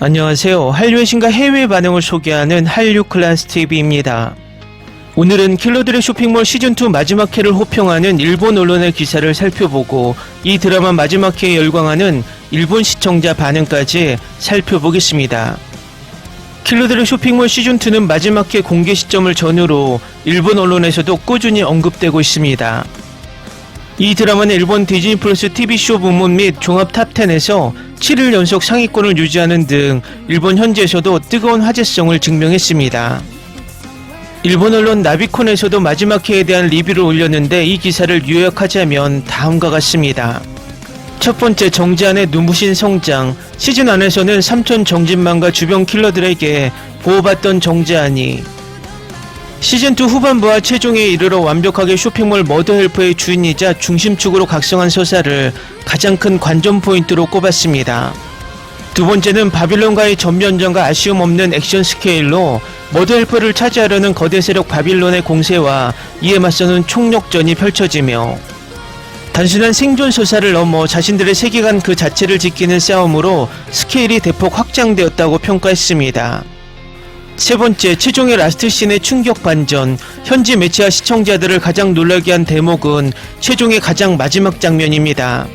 안녕하세요. 한류의 신과 해외 반응을 소개하는 한류 클래스 TV입니다. 오늘은 킬러들의 쇼핑몰 시즌2 마지막 회를 호평하는 일본 언론의 기사를 살펴보고 이 드라마 마지막 회에 열광하는 일본 시청자 반응까지 살펴보겠습니다. 킬러들의 쇼핑몰 시즌2는 마지막 회 공개 시점을 전후로 일본 언론에서도 꾸준히 언급되고 있습니다. 이 드라마는 일본 디즈니 플러스 TV쇼 부문 및 종합 탑10에서 7일 연속 상위권을 유지하는 등 일본 현지에서도 뜨거운 화제성을 증명했습니다. 일본 언론 나비콘에서도 마지막 회에 대한 리뷰를 올렸는데 이 기사를 요약하자면 다음과 같습니다. 첫 번째, 정지안의 눈부신 성장. 시즌 안에서는 삼촌 정진만과 주변 킬러들에게 보호받던 정지안이 시즌2 후반부와 최종에 이르러 완벽하게 쇼핑몰 머더헬퍼의 주인이자 중심축으로 각성한 서사를 가장 큰 관전 포인트로 꼽았습니다. 두 번째는 바빌론과의 전면전과 아쉬움 없는 액션 스케일로 머더헬퍼를 차지하려는 거대 세력 바빌론의 공세와 이에 맞서는 총력전이 펼쳐지며 단순한 생존 서사를 넘어 자신들의 세계관 그 자체를 지키는 싸움으로 스케일이 대폭 확장되었다고 평가했습니다. 세 번째, 최종의 라스트 씬의 충격 반전. 현지 매체와 시청자들을 가장 놀라게 한 대목은 최종의 가장 마지막 장면입니다.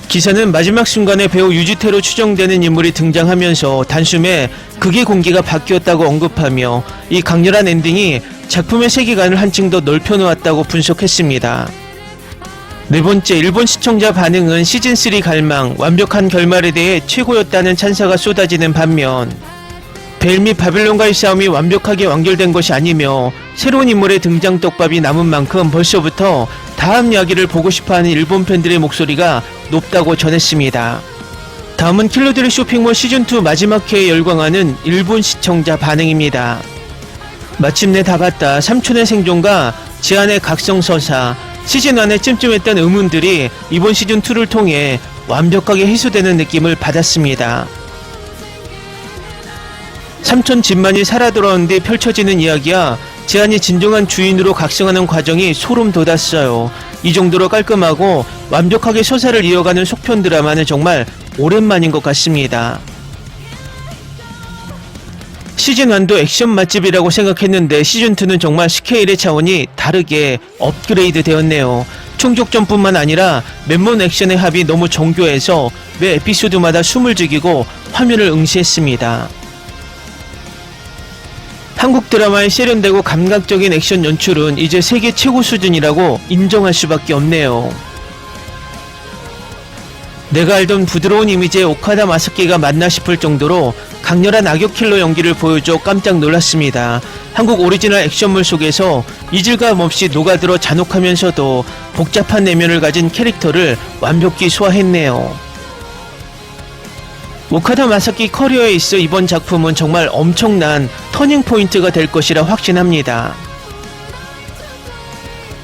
기사는 마지막 순간에 배우 유지태로 추정되는 인물이 등장하면서 단숨에 극의 공기가 바뀌었다고 언급하며 이 강렬한 엔딩이 작품의 세계관을 한층 더 넓혀놓았다고 분석했습니다. 네 번째, 일본 시청자 반응은 시즌3 갈망, 완벽한 결말에 대해 최고였다는 찬사가 쏟아지는 반면 벨 및 바빌론과의 싸움이 완벽하게 완결된 것이 아니며 새로운 인물의 등장 떡밥이 남은 만큼 벌써부터 다음 이야기를 보고 싶어하는 일본 팬들의 목소리가 높다고 전했습니다. 다음은 킬러들의 쇼핑몰 시즌2 마지막 회에 열광하는 일본 시청자 반응입니다. 마침내 다 봤다. 삼촌의 생존과 제안의 각성서사. 시즌 1에 찜찜했던 의문들이 이번 시즌2를 통해 완벽하게 해소되는 느낌을 받았습니다. 삼촌 진만이 살아 돌아온 뒤 펼쳐지는 이야기야 제안이 진정한 주인으로 각성하는 과정이 소름 돋았어요. 이 정도로 깔끔하고 완벽하게 서사를 이어가는 속편 드라마는 정말 오랜만인 것 같습니다. 시즌1도 액션 맛집이라고 생각했는데 시즌2는 정말 스케일의 차원이 다르게 업그레이드 되었네요. 총격전뿐만 아니라 맨몸 액션의 합이 너무 정교해서 매 에피소드마다 숨을 죽이고 화면을 응시했습니다. 한국 드라마의 세련되고 감각적인 액션 연출은 이제 세계 최고 수준이라고 인정할 수밖에 없네요. 내가 알던 부드러운 이미지의 오카다 마사키가 맞나 싶을 정도로 강렬한 악역 킬러 연기를 보여줘 깜짝 놀랐습니다. 한국 오리지널 액션물 속에서 이질감 없이 녹아들어 잔혹하면서도 복잡한 내면을 가진 캐릭터를 완벽히 소화했네요. 오카다 마사키 커리어에 있어 이번 작품은 정말 엄청난 터닝포인트가 될 것이라 확신합니다.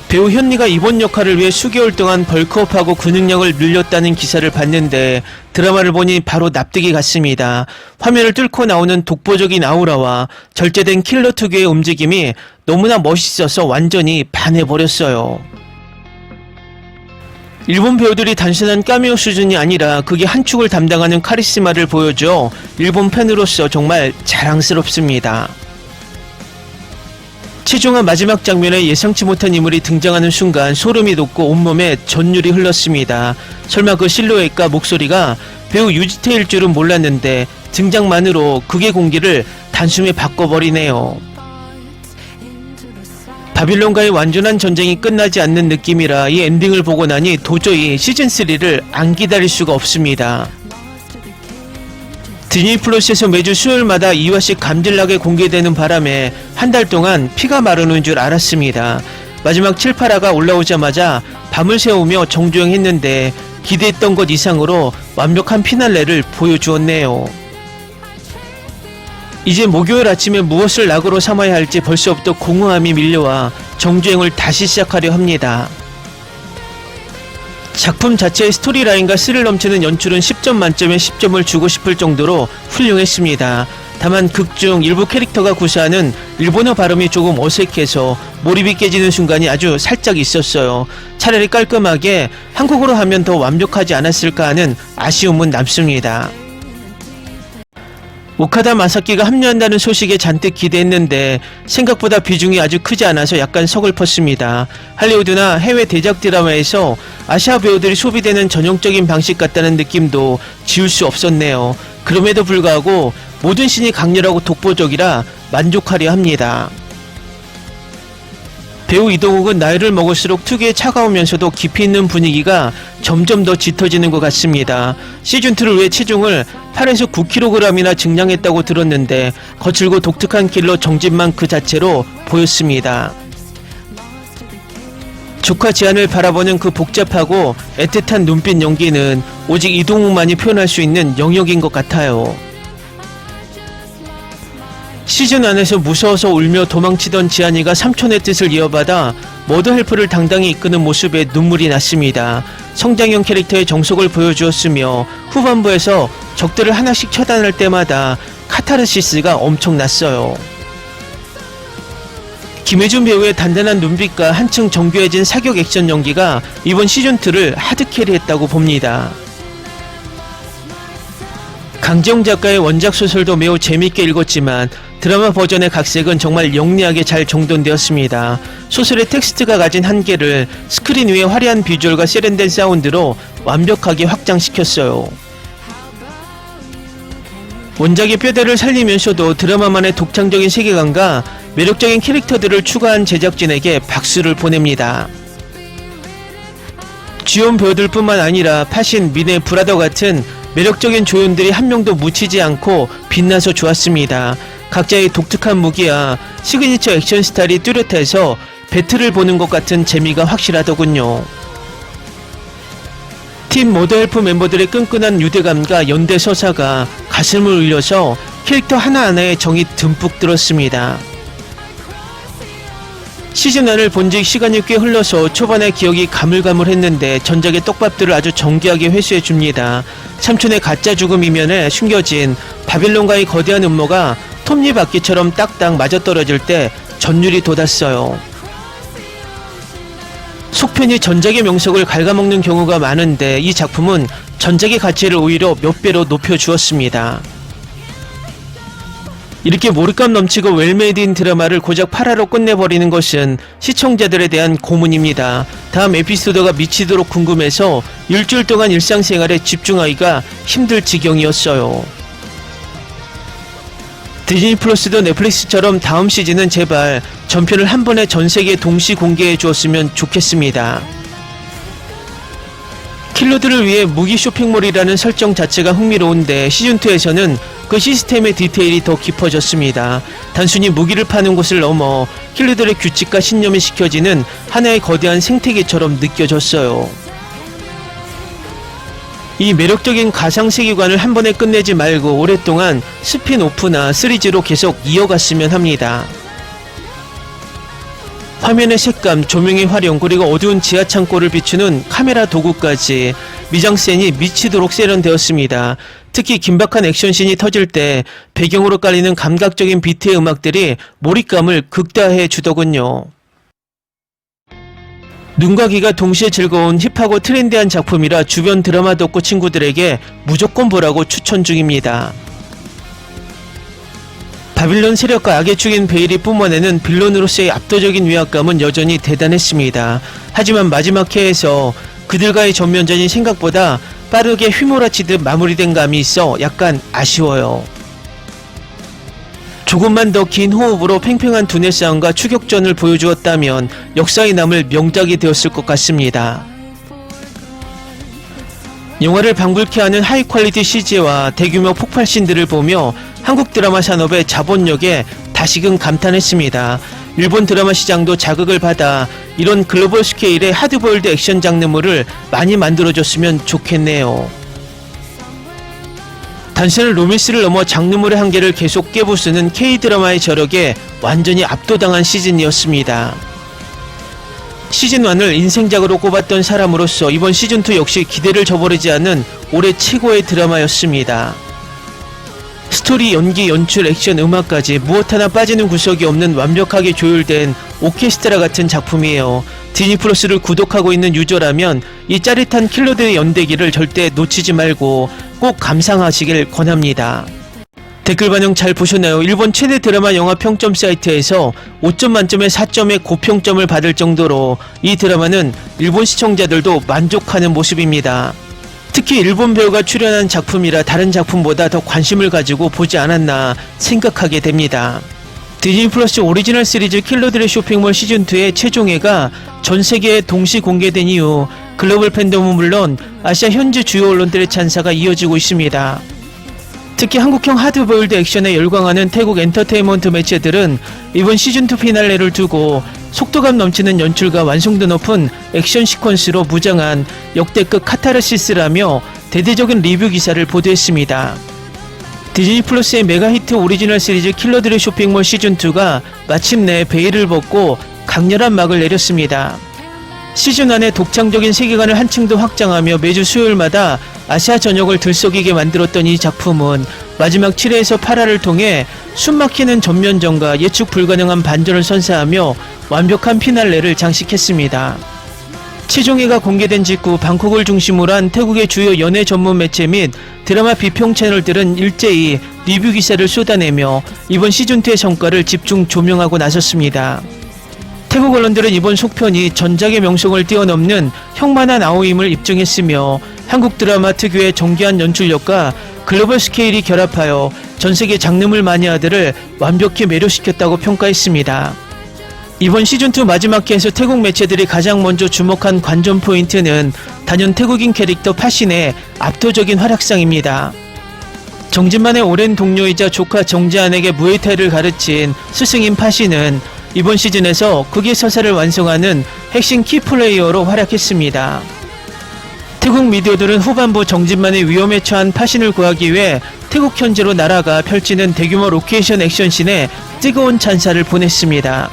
배우 현리가 이번 역할을 위해 수개월 동안 벌크업하고 근육량을 늘렸다는 기사를 봤는데 드라마를 보니 바로 납득이 갔습니다. 화면을 뚫고 나오는 독보적인 아우라와 절제된 킬러 특유의 움직임이 너무나 멋있어서 완전히 반해버렸어요. 일본 배우들이 단순한 카메오 수준이 아니라 극의 한 축을 담당하는 카리스마를 보여줘 일본 팬으로서 정말 자랑스럽습니다. 최종화 마지막 장면에 예상치 못한 인물이 등장하는 순간 소름이 돋고 온몸에 전율이 흘렀습니다. 설마 그 실루엣과 목소리가 배우 유지태일 줄은 몰랐는데 등장만으로 극의 공기를 단숨에 바꿔버리네요. 바빌론과의 완전한 전쟁이 끝나지 않는 느낌이라 이 엔딩을 보고 나니 도저히 시즌3를 안 기다릴 수가 없습니다. 디즈니 플러스에서 매주 수요일마다 2화씩 감질나게 공개되는 바람에 한 달 동안 피가 마르는 줄 알았습니다. 마지막 7, 8화가 올라오자마자 밤을 새우며 정주행했는데 기대했던 것 이상으로 완벽한 피날레를 보여주었네요. 이제 목요일 아침에 무엇을 낙으로 삼아야 할지 벌써부터 공허함이 밀려와 정주행을 다시 시작하려 합니다. 작품 자체의 스토리라인과 스릴 넘치는 연출은 10점 만점에 10점을 주고 싶을 정도로 훌륭했습니다. 다만 극중 일부 캐릭터가 구사하는 일본어 발음이 조금 어색해서 몰입이 깨지는 순간이 아주 살짝 있었어요. 차라리 깔끔하게 한국어로 하면 더 완벽하지 않았을까 하는 아쉬움은 남습니다. 오카다 마사키가 합류한다는 소식에 잔뜩 기대했는데 생각보다 비중이 아주 크지 않아서 약간 서글펐습니다. 할리우드나 해외 대작 드라마에서 아시아 배우들이 소비되는 전형적인 방식 같다는 느낌도 지울 수 없었네요. 그럼에도 불구하고 모든 씬이 강렬하고 독보적이라 만족하려 합니다. 배우 이동욱은 나이를 먹을수록 특유의 차가우면서도 깊이 있는 분위기가 점점 더 짙어지는 것 같습니다. 시즌2를 위해 체중을 8에서 9kg이나 증량했다고 들었는데 거칠고 독특한 킬러 정진만 그 자체로 보였습니다. 조카 지안을 바라보는 그 복잡하고 애틋한 눈빛 연기는 오직 이동욱만이 표현할 수 있는 영역인 것 같아요. 시즌 안에서 무서워서 울며 도망치던 지안이가 삼촌의 뜻을 이어받아 머더헬프를 당당히 이끄는 모습에 눈물이 났습니다. 성장형 캐릭터의 정석을 보여주었으며 후반부에서 적들을 하나씩 처단할 때마다 카타르시스가 엄청났어요. 김혜준 배우의 단단한 눈빛과 한층 정교해진 사격 액션 연기가 이번 시즌2를 하드캐리했다고 봅니다. 강재홍 작가의 원작 소설도 매우 재밌게 읽었지만 드라마 버전의 각색은 정말 영리하게 잘 정돈되었습니다. 소설의 텍스트가 가진 한계를 스크린 위의 화려한 비주얼과 세련된 사운드로 완벽하게 확장시켰어요. 원작의 뼈대를 살리면서도 드라마만의 독창적인 세계관과 매력적인 캐릭터들을 추가한 제작진에게 박수를 보냅니다. 주연 배우들 뿐만 아니라 파신, 미네, 브라더 같은 매력적인 조연들이 한 명도 묻히지 않고 빛나서 좋았습니다. 각자의 독특한 무기와 시그니처 액션 스타일이 뚜렷해서 배틀을 보는 것 같은 재미가 확실하더군요. 팀 머더헬프 멤버들의 끈끈한 유대감과 연대 서사가 가슴을 울려서 캐릭터 하나하나에 정이 듬뿍 들었습니다. 시즌1을 본 지 시간이 꽤 흘러서 초반에 기억이 가물가물했는데 전작의 떡밥들을 아주 정교하게 회수해줍니다. 삼촌의 가짜 죽음 이면에 숨겨진 바빌론과의 거대한 음모가 톱니바퀴처럼 딱딱 맞아떨어질 때 전율이 돋았어요. 속편이 전작의 명석을 갉아먹는 경우가 많은데 이 작품은 전작의 가치를 오히려 몇 배로 높여주었습니다. 이렇게 몰입감 넘치고 웰메이드인 드라마를 고작 8화로 끝내버리는 것은 시청자들에 대한 고문입니다. 다음 에피소드가 미치도록 궁금해서 일주일 동안 일상생활에 집중하기가 힘들 지경이었어요. 디즈니 플러스도 넷플릭스처럼 다음 시즌은 제발 전편을 한 번에 전 세계에 동시 공개해 주었으면 좋겠습니다. 킬러들을 위해 무기 쇼핑몰이라는 설정 자체가 흥미로운데 시즌2에서는 그 시스템의 디테일이 더 깊어졌습니다. 단순히 무기를 파는 곳을 넘어 킬러들의 규칙과 신념이 지켜지는 하나의 거대한 생태계처럼 느껴졌어요. 이 매력적인 가상세계관을 한 번에 끝내지 말고 오랫동안 스핀오프나 시리즈로 계속 이어갔으면 합니다. 화면의 색감, 조명의 활용, 그리고 어두운 지하창고를 비추는 카메라 도구까지 미장센이 미치도록 세련되었습니다. 특히 긴박한 액션씬이 터질 때 배경으로 깔리는 감각적인 비트의 음악들이 몰입감을 극다해 주더군요. 눈과 귀가 동시에 즐거운 힙하고 트렌디한 작품이라 주변 드라마 덕후 친구들에게 무조건 보라고 추천 중입니다. 바빌론 세력과 악의 축인 베일이 뿜어내는 빌런으로서의 압도적인 위압감은 여전히 대단했습니다. 하지만 마지막 회에서 그들과의 전면전이 생각보다 빠르게 휘몰아치듯 마무리된 감이 있어 약간 아쉬워요. 조금만 더 긴 호흡으로 팽팽한 두뇌 싸움과 추격전을 보여주었다면 역사에 남을 명작이 되었을 것 같습니다. 영화를 방불케 하는 하이 퀄리티 CG와 대규모 폭발신들을 보며 한국 드라마 산업의 자본력에 다시금 감탄했습니다. 일본 드라마 시장도 자극을 받아 이런 글로벌 스케일의 하드보일드 액션 장르물을 많이 만들어줬으면 좋겠네요. 단순한 로맨스를 넘어 장르물의 한계를 계속 깨부수는 K-드라마의 저력에 완전히 압도당한 시즌이었습니다. 시즌1을 인생작으로 꼽았던 사람으로서 이번 시즌2 역시 기대를 저버리지 않은 올해 최고의 드라마였습니다. 스토리, 연기, 연출, 액션, 음악까지 무엇 하나 빠지는 구석이 없는 완벽하게 조율된 오케스트라 같은 작품이에요. 디즈니 플러스를 구독하고 있는 유저라면 이 짜릿한 킬러들의 연대기를 절대 놓치지 말고 꼭 감상하시길 권합니다. 댓글 반응 잘 보셨나요? 일본 최대 드라마 영화 평점 사이트에서 5점 만점에 4점의 고평점을 받을 정도로 이 드라마는 일본 시청자들도 만족하는 모습입니다. 특히 일본 배우가 출연한 작품이라 다른 작품보다 더 관심을 가지고 보지 않았나 생각하게 됩니다. 디즈니 플러스 오리지널 시리즈 킬러들의 쇼핑몰 시즌2의 최종회가 전 세계에 동시 공개된 이후 글로벌 팬덤은 물론 아시아 현지 주요 언론들의 찬사가 이어지고 있습니다. 특히 한국형 하드보일드 액션에 열광하는 태국 엔터테인먼트 매체들은 이번 시즌2 피날레를 두고 속도감 넘치는 연출과 완성도 높은 액션 시퀀스로 무장한 역대급 카타르시스라며 대대적인 리뷰 기사를 보도했습니다. 디즈니 플러스의 메가 히트 오리지널 시리즈 킬러들의 쇼핑몰 시즌2가 마침내 베일을 벗고 강렬한 막을 내렸습니다. 시즌1의 독창적인 세계관을 한층 더 확장하며 매주 수요일마다 아시아 전역을 들썩이게 만들었던 이 작품은 마지막 7회에서 8화를 통해 숨막히는 전면전과 예측 불가능한 반전을 선사하며 완벽한 피날레를 장식했습니다. 최종회가 공개된 직후 방콕을 중심으로 한 태국의 주요 연예 전문 매체 및 드라마 비평 채널들은 일제히 리뷰 기사를 쏟아내며 이번 시즌2의 성과를 집중 조명하고 나섰습니다. 태국 언론들은 이번 속편이 전작의 명성을 뛰어넘는 형만한 아오임을 입증했으며 한국 드라마 특유의 정교한 연출력과 글로벌 스케일이 결합하여 전세계 장르물 마니아들을 완벽히 매료시켰다고 평가했습니다. 이번 시즌2 마지막 회에서 태국 매체들이 가장 먼저 주목한 관전 포인트는 단연 태국인 캐릭터 파신의 압도적인 활약상입니다. 정진만의 오랜 동료이자 조카 정지안에게 무에타이를 가르친 스승인 파신은 이번 시즌에서 극의 서사를 완성하는 핵심 키플레이어로 활약했습니다. 태국 미디어들은 후반부 정진만의 위험에 처한 파신을 구하기 위해 태국 현지로 날아가 펼치는 대규모 로케이션 액션씬에 뜨거운 찬사를 보냈습니다.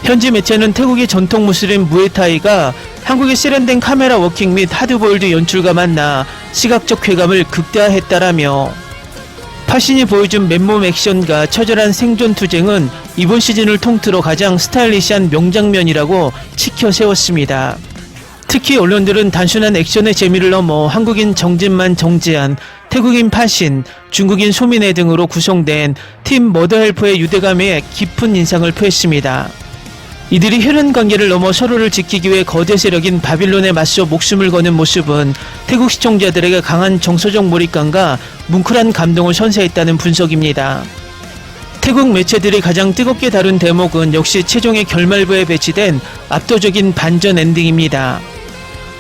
현지 매체는 태국의 전통 무술인 무에타이가 한국의 세련된 카메라 워킹 및 하드보일드 연출과 만나 시각적 쾌감을 극대화했다라며 파신이 보여준 맨몸 액션과 처절한 생존 투쟁은 이번 시즌을 통틀어 가장 스타일리시한 명장면이라고 치켜 세웠습니다. 특히 언론들은 단순한 액션의 재미를 넘어 한국인 정진만 정지한, 태국인 파신, 중국인 소민혜 등으로 구성된 팀 머더헬퍼의 유대감에 깊은 인상을 표했습니다. 이들이 혈연 관계를 넘어 서로를 지키기 위해 거대 세력인 바빌론에 맞서 목숨을 거는 모습은 태국 시청자들에게 강한 정서적 몰입감과 뭉클한 감동을 선사했다는 분석입니다. 태국 매체들이 가장 뜨겁게 다룬 대목은 역시 최종의 결말부에 배치된 압도적인 반전 엔딩입니다.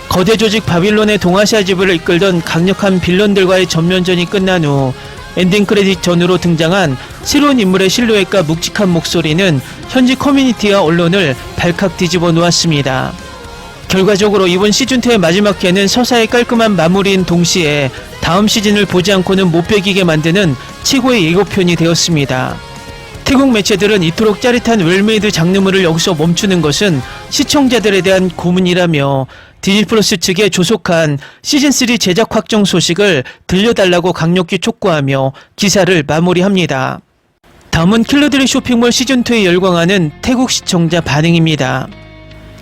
거대 조직 바빌론의 동아시아 지부를 이끌던 강력한 빌런들과의 전면전이 끝난 후 엔딩 크레딧 전으로 등장한 새로운 인물의 실루엣과 묵직한 목소리는 현지 커뮤니티와 언론을 발칵 뒤집어 놓았습니다. 결과적으로 이번 시즌2의 마지막 회는 서사의 깔끔한 마무리인 동시에 다음 시즌을 보지 않고는 못 배기게 만드는 최고의 예고편이 되었습니다. 태국 매체들은 이토록 짜릿한 웰메이드 장르물을 여기서 멈추는 것은 시청자들에 대한 고문이라며 디즈니 플러스 측에 조속한 시즌3 제작 확정 소식을 들려달라고 강력히 촉구하며 기사를 마무리합니다. 다음은 킬러들의 쇼핑몰 시즌2에 열광하는 태국 시청자 반응입니다.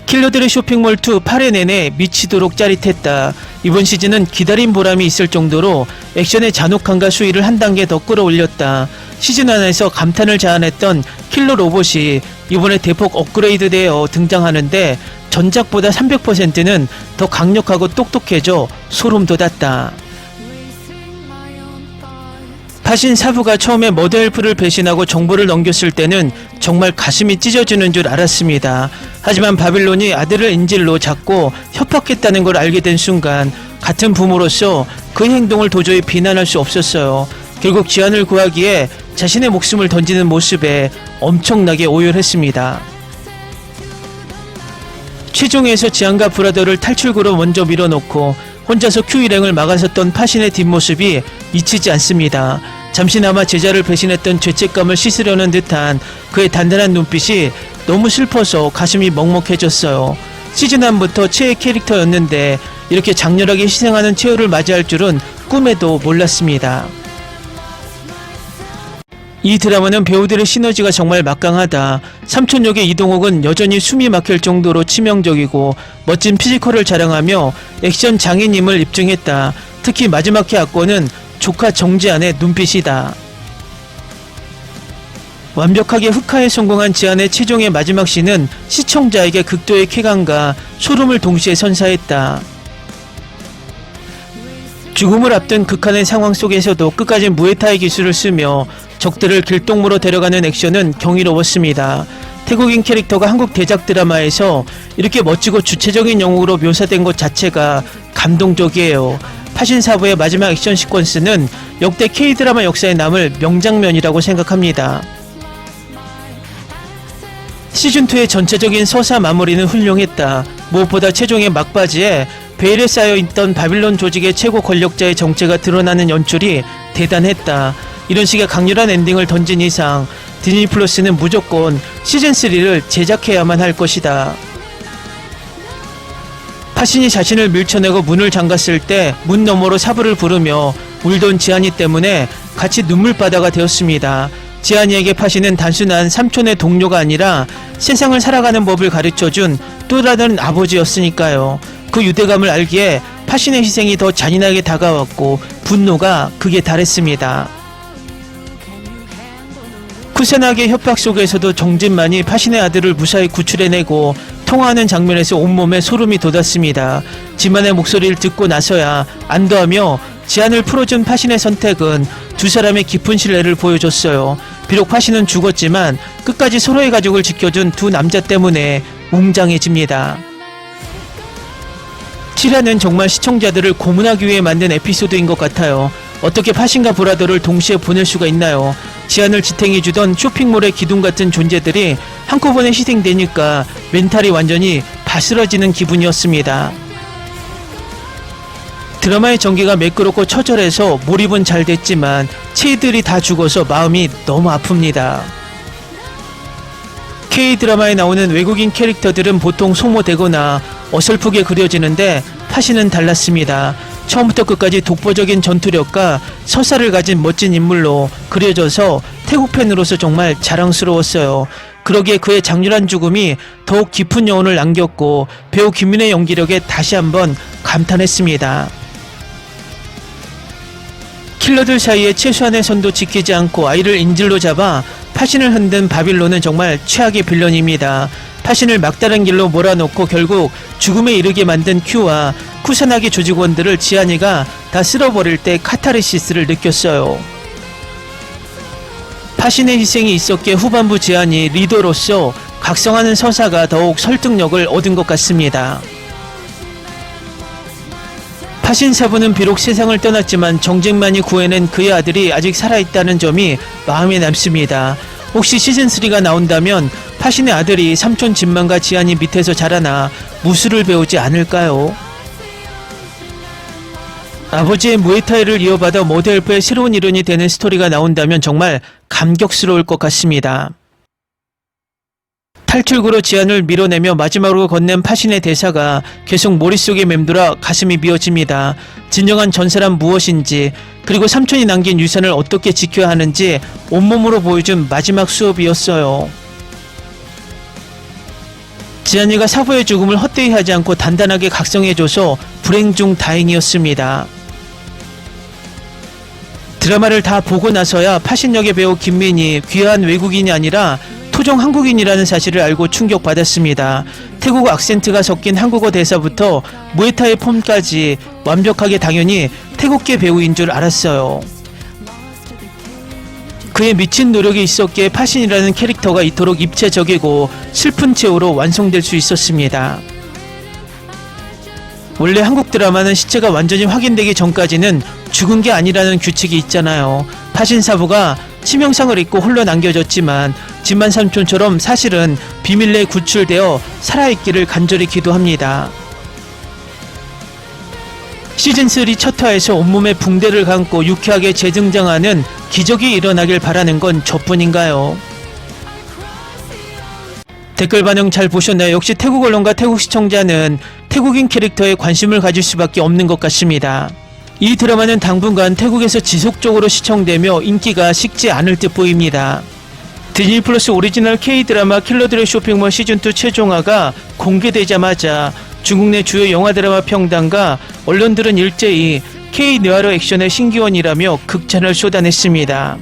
킬러들의 쇼핑몰 2 8회 내내 미치도록 짜릿했다. 이번 시즌은 기다린 보람이 있을 정도로 액션의 잔혹함과 수위를 한 단계 더 끌어올렸다. 시즌1에서 감탄을 자아냈던 킬러 로봇이 이번에 대폭 업그레이드되어 등장하는데 전작보다 300%는 더 강력하고 똑똑해져 소름 돋았다. 파신 사부가 처음에 머더헬프를 배신하고 정보를 넘겼을 때는 정말 가슴이 찢어지는 줄 알았습니다. 하지만 바빌론이 아들을 인질로 잡고 협박했다는 걸 알게 된 순간 같은 부모로서 그 행동을 도저히 비난할 수 없었어요. 결국 지안을 구하기에 자신의 목숨을 던지는 모습에 엄청나게 오열했습니다. 최종에서 지안과 브라더를 탈출구로 먼저 밀어놓고 혼자서 큐 일행을 막아섰던 파신의 뒷모습이 잊히지 않습니다. 잠시나마 제자를 배신했던 죄책감을 씻으려는 듯한 그의 단단한 눈빛이 너무 슬퍼서 가슴이 먹먹해졌어요. 시즌1부터 최애 캐릭터였는데 이렇게 장렬하게 희생하는 최후를 맞이할 줄은 꿈에도 몰랐습니다. 이 드라마는 배우들의 시너지가 정말 막강하다. 삼촌 역의 이동욱은 여전히 숨이 막힐 정도로 치명적이고 멋진 피지컬을 자랑하며 액션 장인임을 입증했다. 특히 마지막 회 악권은 조카 정지안의 눈빛이다. 완벽하게 흑화에 성공한 지안의 최종의 마지막 씬은 시청자에게 극도의 쾌감과 소름을 동시에 선사했다. 죽음을 앞둔 극한의 상황 속에서도 끝까지 무에타이 기술을 쓰며 적들을 길동무로 데려가는 액션은 경이로웠습니다. 태국인 캐릭터가 한국 대작 드라마에서 이렇게 멋지고 주체적인 영웅으로 묘사된 것 자체가 감동적이에요. 파신사부의 마지막 액션 시퀀스는 역대 K드라마 역사에 남을 명장면이라고 생각합니다. 시즌2의 전체적인 서사 마무리는 훌륭했다. 무엇보다 최종의 막바지에 베일에 쌓여있던 바빌론 조직의 최고 권력자의 정체가 드러나는 연출이 대단했다. 이런 식의 강렬한 엔딩을 던진 이상 디즈니 플러스는 무조건 시즌3를 제작해야만 할 것이다. 파신이 자신을 밀쳐내고 문을 잠갔을 때 문 너머로 사부를 부르며 울던 지안이 때문에 같이 눈물바다가 되었습니다. 지안이에게 파신은 단순한 삼촌의 동료가 아니라 세상을 살아가는 법을 가르쳐준 또 다른 아버지였으니까요. 그 유대감을 알기에 파신의 희생이 더 잔인하게 다가왔고 분노가 극에 달했습니다. 쿠세나기의 협박 속에서도 정진만이 파신의 아들을 무사히 구출해내고 통화하는 장면에서 온몸에 소름이 돋았습니다. 진만의 목소리를 듣고 나서야 안도하며 지안을 풀어준 파신의 선택은 두 사람의 깊은 신뢰를 보여줬어요. 비록 파신은 죽었지만 끝까지 서로의 가족을 지켜준 두 남자 때문에 웅장해집니다. 7화는 정말 시청자들을 고문하기 위해 만든 에피소드인 것 같아요. 어떻게 파신과 브라더를 동시에 보낼 수가 있나요? 지안을 지탱해주던 쇼핑몰의 기둥 같은 존재들이 한꺼번에 희생되니까 멘탈이 완전히 바스러지는 기분이었습니다. 드라마의 전개가 매끄럽고 처절해서 몰입은 잘 됐지만 체이들이 다 죽어서 마음이 너무 아픕니다. K드라마에 나오는 외국인 캐릭터들은 보통 소모되거나 어설프게 그려지는데 파신은 달랐습니다. 처음부터 끝까지 독보적인 전투력과 서사를 가진 멋진 인물로 그려져서 태국 팬으로서 정말 자랑스러웠어요. 그러기에 그의 장렬한 죽음이 더욱 깊은 여운을 남겼고 배우 김민의 연기력에 다시 한번 감탄했습니다. 킬러들 사이에 최소한의 선도 지키지 않고 아이를 인질로 잡아 파신을 흔든 바빌론은 정말 최악의 빌런입니다. 파신을 막다른 길로 몰아넣고 결국 죽음에 이르게 만든 큐와 쿠사나기 조직원들을 지안이가 다 쓸어버릴 때 카타르시스를 느꼈어요. 파신의 희생이 있었기에 후반부 지안이 리더로서 각성하는 서사가 더욱 설득력을 얻은 것 같습니다. 파신사부는 비록 세상을 떠났지만 정쟁만이 구해낸 그의 아들이 아직 살아있다는 점이 마음에 남습니다. 혹시 시즌3가 나온다면 파신의 아들이 삼촌 진만과 지안이 밑에서 자라나 무술을 배우지 않을까요? 아버지의 무에타이를 이어받아 모델프의 새로운 일원이 되는 스토리가 나온다면 정말 감격스러울 것 같습니다. 탈출구로 지안을 밀어내며 마지막으로 건넨 파신의 대사가 계속 머릿속에 맴돌아 가슴이 미어집니다. 진정한 전사란 무엇인지 그리고 삼촌이 남긴 유산을 어떻게 지켜야 하는지 온몸으로 보여준 마지막 수업이었어요. 지안이가 사부의 죽음을 헛되이 하지 않고 단단하게 각성해줘서 불행 중 다행이었습니다. 드라마를 다 보고 나서야 파신 역의 배우 김민이 귀한 외국인이 아니라 토종 한국인이라는 사실을 알고 충격받았습니다. 태국어 악센트가 섞인 한국어 대사부터 무에타이 폼까지 완벽하게 당연히 태국계 배우인 줄 알았어요. 그의 미친 노력이 있었기에 파신이라는 캐릭터가 이토록 입체적이고 슬픈 최후로 완성될 수 있었습니다. 원래 한국 드라마는 시체가 완전히 확인되기 전까지는 죽은 게 아니라는 규칙이 있잖아요. 파신사부가 치명상을 입고 홀로 남겨졌지만 진만 삼촌처럼 사실은 비밀 내에 구출되어 살아있기를 간절히 기도합니다. 시즌3 첫 화에서 온몸에 붕대를 감고 유쾌하게 재등장하는 기적이 일어나길 바라는 건 저뿐인가요? 댓글 반응 잘 보셨나요? 역시 태국 언론과 태국 시청자는 태국인 캐릭터에 관심을 가질 수밖에 없는 것 같습니다. 이 드라마는 당분간 태국에서 지속적으로 시청되며 인기가 식지 않을 듯 보입니다. 디즈니 플러스 오리지널 K드라마 킬러들의 쇼핑몰 시즌2 최종화가 공개되자마자 중국 내 주요 영화 드라마 평단과 언론들은 일제히 K 느와르 액션의 신기원이라며 극찬을 쏟아냈습니다.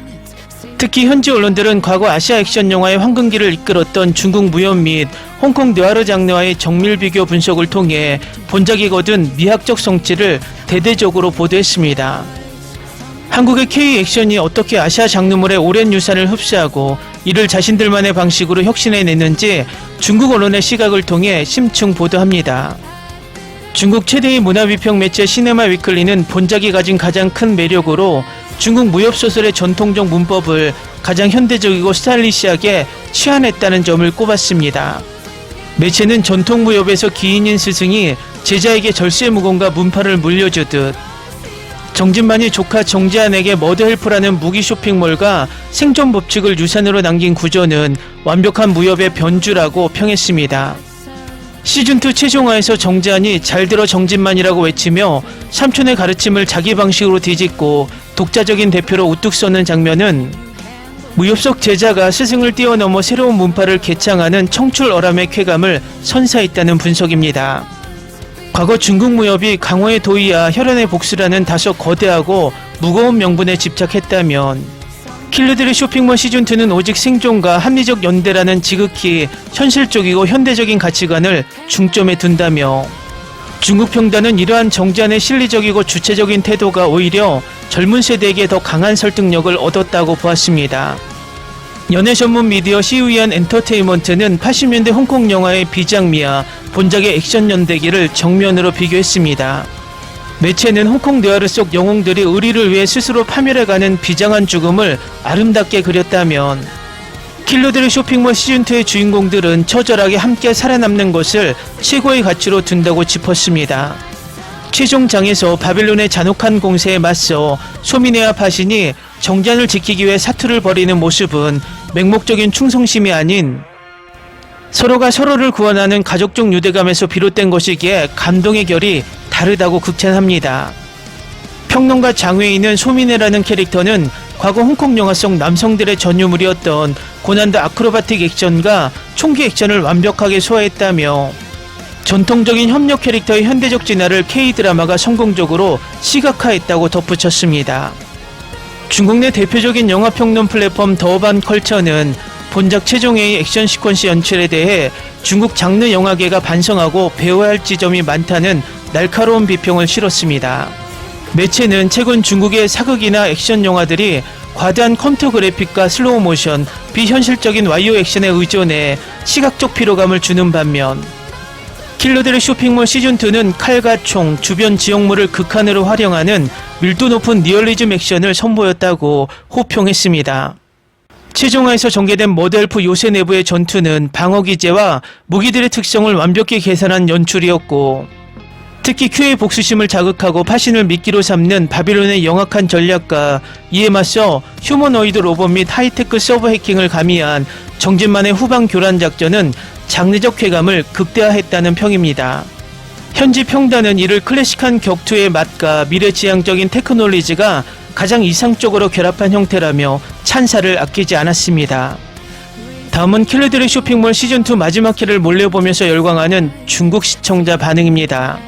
특히 현지 언론들은 과거 아시아 액션 영화의 황금기를 이끌었던 중국 무협 및 홍콩 느와르 장르와의 정밀 비교 분석을 통해 본작이 거둔 미학적 성취를 대대적으로 보도했습니다. 한국의 K 액션이 어떻게 아시아 장르물의 오랜 유산을 흡수하고 이를 자신들만의 방식으로 혁신해냈는지 중국 언론의 시각을 통해 심층 보도합니다. 중국 최대의 문화비평 매체 시네마 위클리는 본작이 가진 가장 큰 매력으로 중국 무협소설의 전통적 문법을 가장 현대적이고 스타일리시하게 취한했다는 점을 꼽았습니다. 매체는 전통 무협에서 기인인 스승이 제자에게 절세무공과 문파를 물려주듯 정진만이 조카 정지한에게 머드헬프라는 무기 쇼핑몰과 생존 법칙을 유산으로 남긴 구조는 완벽한 무협의 변주라고 평했습니다. 시즌2 최종화에서 정지한이 잘 들어 정진만이라고 외치며 삼촌의 가르침을 자기 방식으로 뒤집고 독자적인 대표로 우뚝 서는 장면은 무협 속 제자가 스승을 뛰어넘어 새로운 문파를 개창하는 청출어람의 쾌감을 선사했다는 분석입니다. 과거 중국 무협이 강호의 도의와 혈연의 복수라는 다소 거대하고 무거운 명분에 집착했다면 킬러들의 쇼핑몰 시즌2는 오직 생존과 합리적 연대라는 지극히 현실적이고 현대적인 가치관을 중점에 둔다며 중국 평단은 이러한 정지한의 실리적이고 주체적인 태도가 오히려 젊은 세대에게 더 강한 설득력을 얻었다고 보았습니다. 연예 전문 미디어 시우이안 엔터테인먼트는 80년대 홍콩 영화의 비장미와 본작의 액션 연대기를 정면으로 비교했습니다. 매체는 홍콩 느와르 속 영웅들이 의리를 위해 스스로 파멸해가는 비장한 죽음을 아름답게 그렸다면 킬러들의 쇼핑몰 시즌2의 주인공들은 처절하게 함께 살아남는 것을 최고의 가치로 둔다고 짚었습니다. 최종장에서 바빌론의 잔혹한 공세에 맞서 소민회와 파신이 정잔을 지키기 위해 사투를 벌이는 모습은 맹목적인 충성심이 아닌 서로가 서로를 구원하는 가족적 유대감에서 비롯된 것이기에 감동의 결이 다르다고 극찬합니다. 평론가 장외인은 소민혜라는 캐릭터는 과거 홍콩 영화 속 남성들의 전유물이었던 고난도 아크로바틱 액션과 총기 액션을 완벽하게 소화했다며 전통적인 협력 캐릭터의 현대적 진화를 K-드라마가 성공적으로 시각화했다고 덧붙였습니다. 중국 내 대표적인 영화평론 플랫폼 더반 컬처는 본작 최종회의 액션 시퀀스 연출에 대해 중국 장르 영화계가 반성하고 배워야 할 지점이 많다는 날카로운 비평을 실었습니다. 매체는 최근 중국의 사극이나 액션 영화들이 과다한 컴퓨터 그래픽과 슬로우 모션, 비현실적인 와이어 액션에 의존해 시각적 피로감을 주는 반면 킬러들의 쇼핑몰 시즌2는 칼과 총, 주변 지역물을 극한으로 활용하는 밀도 높은 리얼리즘 액션을 선보였다고 호평했습니다. 최종화에서 전개된 머드헬프 요새 내부의 전투는 방어기제와 무기들의 특성을 완벽히 계산한 연출이었고 특히 Q의 복수심을 자극하고 파신을 미끼로 삼는 바빌론의 영악한 전략과 이에 맞서 휴머노이드 로봇 및 하이테크 서버 해킹을 가미한 정진만의 후방 교란 작전은 장르적 쾌감을 극대화했다는 평입니다. 현지 평단은 이를 클래식한 격투의 맛과 미래지향적인 테크놀리지가 가장 이상적으로 결합한 형태라며 찬사를 아끼지 않았습니다. 다음은 킬러들의 쇼핑몰 시즌2 마지막 회를 몰래 보면서 열광하는 중국 시청자 반응입니다.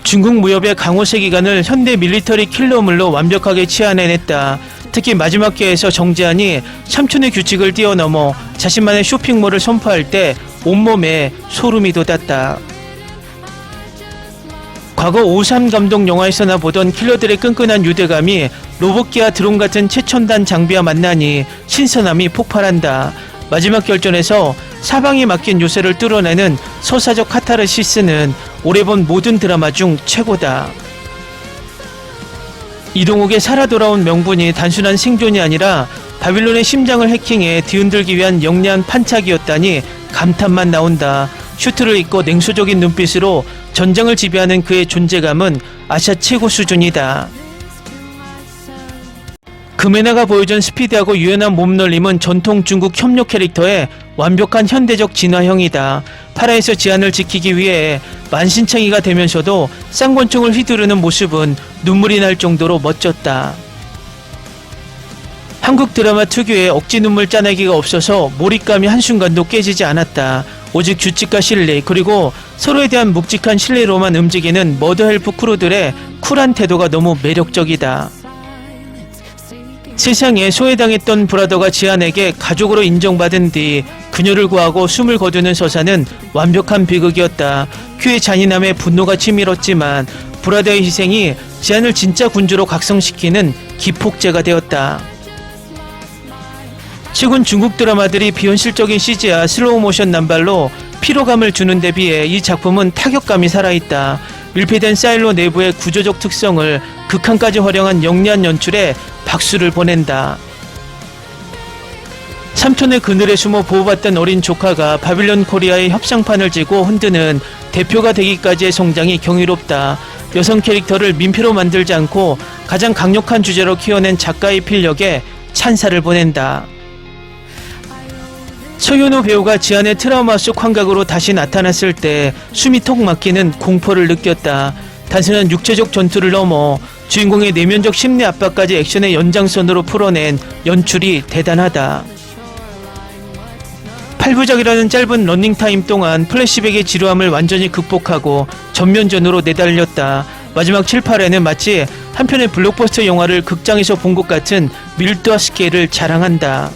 중국 무협의 강호 세기관을 현대 밀리터리 킬러물로 완벽하게 치환해냈다. 특히 마지막 회에서 정지한이 삼촌의 규칙을 뛰어넘어 자신만의 쇼핑몰을 선포할 때 온몸에 소름이 돋았다. 과거 오삼 감독 영화에서나 보던 킬러들의 끈끈한 유대감이 로봇기와 드론 같은 최첨단 장비와 만나니 신선함이 폭발한다. 마지막 결전에서 사방에 막힌 요새를 뚫어내는 서사적 카타르시스는 올해 본 모든 드라마 중 최고다. 이동욱의 살아 돌아온 명분이 단순한 생존이 아니라 바빌론의 심장을 해킹해 뒤흔들기 위한 영리한 판착이었다니 감탄만 나온다. 슈트를 입고 냉소적인 눈빛으로 전장을 지배하는 그의 존재감은 아시아 최고 수준이다. 금에나가 보여준 스피디하고 유연한 몸놀림은 전통 중국 협력 캐릭터의 완벽한 현대적 진화형이다. 파라에서 지안을 지키기 위해 만신창이가 되면서도 쌍권총을 휘두르는 모습은 눈물이 날 정도로 멋졌다. 한국 드라마 특유의 억지 눈물 짜내기가 없어서 몰입감이 한순간도 깨지지 않았다. 오직 규칙과 신뢰 그리고 서로에 대한 묵직한 신뢰로만 움직이는 머드헬프 크루들의 쿨한 태도가 너무 매력적이다. 세상에 소외당했던 브라더가 지안에게 가족으로 인정받은 뒤 그녀를 구하고 숨을 거두는 서사는 완벽한 비극이었다. 큐의 잔인함에 분노가 치밀었지만 브라더의 희생이 지안을 진짜 군주로 각성시키는 기폭제가 되었다. 최근 중국 드라마들이 비현실적인 CG와 슬로우 모션 남발로 피로감을 주는 데 비해 이 작품은 타격감이 살아있다. 밀폐된 사일로 내부의 구조적 특성을 극한까지 활용한 영리한 연출에 박수를 보낸다. 삼촌의 그늘에 숨어 보호받던 어린 조카가 바빌론 코리아의 협상판을 쥐고 흔드는 대표가 되기까지의 성장이 경이롭다. 여성 캐릭터를 민폐로 만들지 않고 가장 강력한 주제로 키워낸 작가의 필력에 찬사를 보낸다. 서윤호 배우가 지안의 트라우마 속 환각으로 다시 나타났을 때 숨이 턱 막히는 공포를 느꼈다. 단순한 육체적 전투를 넘어 주인공의 내면적 심리 압박까지 액션의 연장선으로 풀어낸 연출이 대단하다. 8부작이라는 짧은 러닝타임 동안 플래시백의 지루함을 완전히 극복하고 전면전으로 내달렸다. 마지막 7, 8회는 마치 한 편의 블록버스터 영화를 극장에서 본 것 같은 밀도와 스케일을 자랑한다.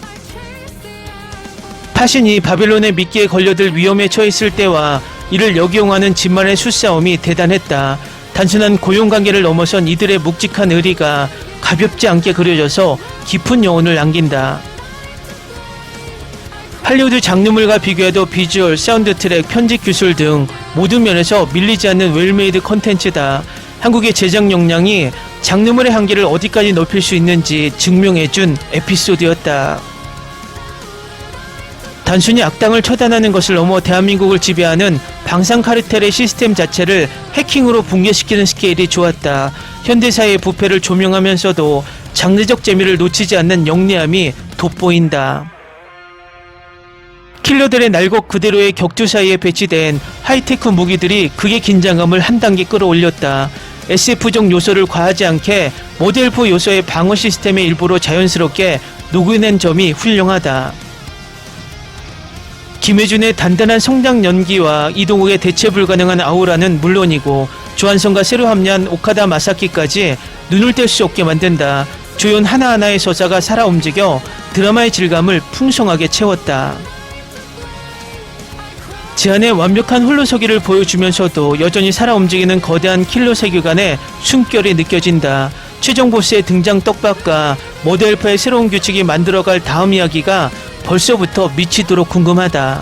파신이 바빌론의 미끼에 걸려들 위험에 처했을 때와 이를 역이용하는 진만의 수싸움이 대단했다. 단순한 고용관계를 넘어선 이들의 묵직한 의리가 가볍지 않게 그려져서 깊은 여운을 남긴다. 할리우드 장르물과 비교해도 비주얼, 사운드 트랙, 편집 기술 등 모든 면에서 밀리지 않는 웰메이드 컨텐츠다. 한국의 제작 역량이 장르물의 한계를 어디까지 높일 수 있는지 증명해준 에피소드였다. 단순히 악당을 처단하는 것을 넘어 대한민국을 지배하는 방산 카르텔의 시스템 자체를 해킹으로 붕괴시키는 스케일이 좋았다. 현대사회의 부패를 조명하면서도 장르적 재미를 놓치지 않는 영리함이 돋보인다. 킬러들의 날것 그대로의 격투 사이에 배치된 하이테크 무기들이 극의 긴장감을 한 단계 끌어올렸다. SF적 요소를 과하지 않게 모델포 요소의 방어 시스템의 일부로 자연스럽게 녹여낸 점이 훌륭하다. 김혜준의 단단한 성장 연기와 이동욱의 대체 불가능한 아우라는 물론이고 조한성과 새로 합류한 오카다 마사키까지 눈을 뗄 수 없게 만든다. 조연 하나하나의 서사가 살아 움직여 드라마의 질감을 풍성하게 채웠다. 지안의 완벽한 홀로서기를 보여주면서도 여전히 살아 움직이는 거대한 킬러 세계관의 숨결이 느껴진다. 최종 보스의 등장 떡밥과 모델파의 새로운 규칙이 만들어갈 다음 이야기가 벌써부터 미치도록 궁금하다.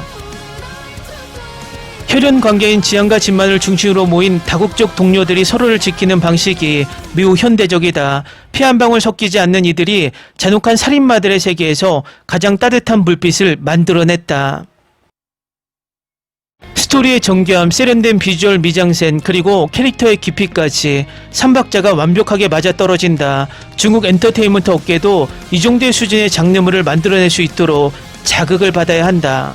혈연 관계인 지안과 진만을 중심으로 모인 다국적 동료들이 서로를 지키는 방식이 매우 현대적이다. 피 한 방울 섞이지 않는 이들이 잔혹한 살인마들의 세계에서 가장 따뜻한 불빛을 만들어냈다. 스토리의 정교함, 세련된 비주얼 미장센, 그리고 캐릭터의 깊이까지 3박자가 완벽하게 맞아떨어진다. 중국 엔터테인먼트 업계도 이 정도의 수준의 장르물을 만들어낼 수 있도록 자극을 받아야 한다.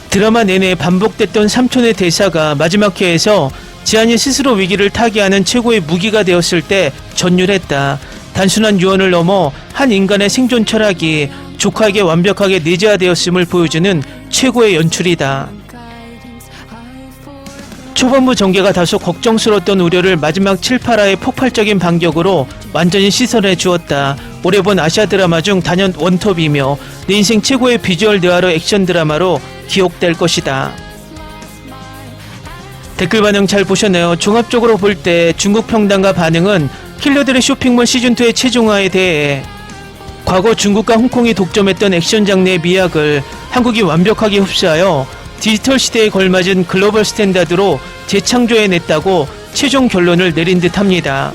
드라마 내내 반복됐던 삼촌의 대사가 마지막 회에서 지안이 스스로 위기를 타개하는 최고의 무기가 되었을 때 전율했다. 단순한 유언을 넘어 한 인간의 생존 철학이 조카에게 완벽하게 내재화되었음을 보여주는 최고의 연출이다. 초반부 전개가 다소 걱정스러웠던 우려를 마지막 7, 8화의 폭발적인 반격으로 완전히 씻어내 주었다. 올해 본 아시아 드라마 중 단연 원톱이며 내 인생 최고의 비주얼 느와르 액션 드라마로 기억될 것이다. 댓글 반응 잘 보셨나요? 종합적으로 볼 때 중국 평단과 반응은 킬러들의 쇼핑몰 시즌2의 최종화에 대해 과거 중국과 홍콩이 독점했던 액션 장르의 미학을 한국이 완벽하게 흡수하여 디지털 시대에 걸맞은 글로벌 스탠다드로 재창조해냈다고 최종 결론을 내린 듯합니다.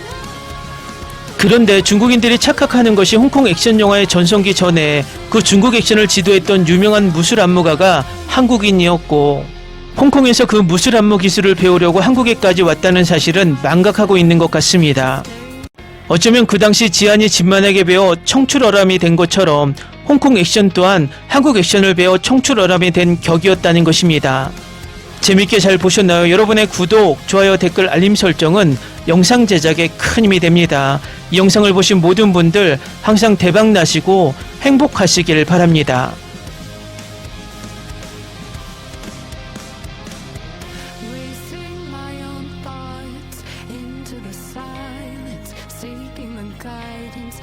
그런데 중국인들이 착각하는 것이 홍콩 액션 영화의 전성기 전에 그 중국 액션을 지도했던 유명한 무술 안무가가 한국인이었고 홍콩에서 그 무술 안무 기술을 배우려고 한국에까지 왔다는 사실은 망각하고 있는 것 같습니다. 어쩌면 그 당시 지안이 진만에게 배워 청출어람이 된 것처럼 홍콩 액션 또한 한국 액션을 배워 청출어람이 된 격이었다는 것입니다. 재밌게 잘 보셨나요? 여러분의 구독, 좋아요, 댓글, 알림 설정은 영상 제작에 큰 힘이 됩니다. 이 영상을 보신 모든 분들 항상 대박 나시고 행복하시길 바랍니다. Seeking the guidance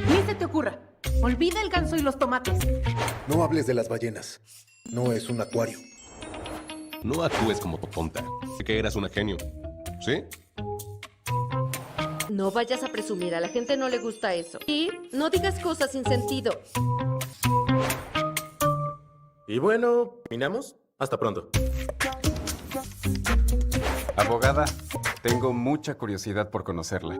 Ni se te ocurra. Olvida el ganso y los tomates. No hables de las ballenas. No es un acuario. No actúes como tonta. Sé que eras una genio. ¿Sí? No vayas a presumir, a la gente no le gusta eso. Y no digas cosas sin sentido. Y bueno, ¿terminamos? Hasta pronto. Abogada, tengo mucha curiosidad por conocerla.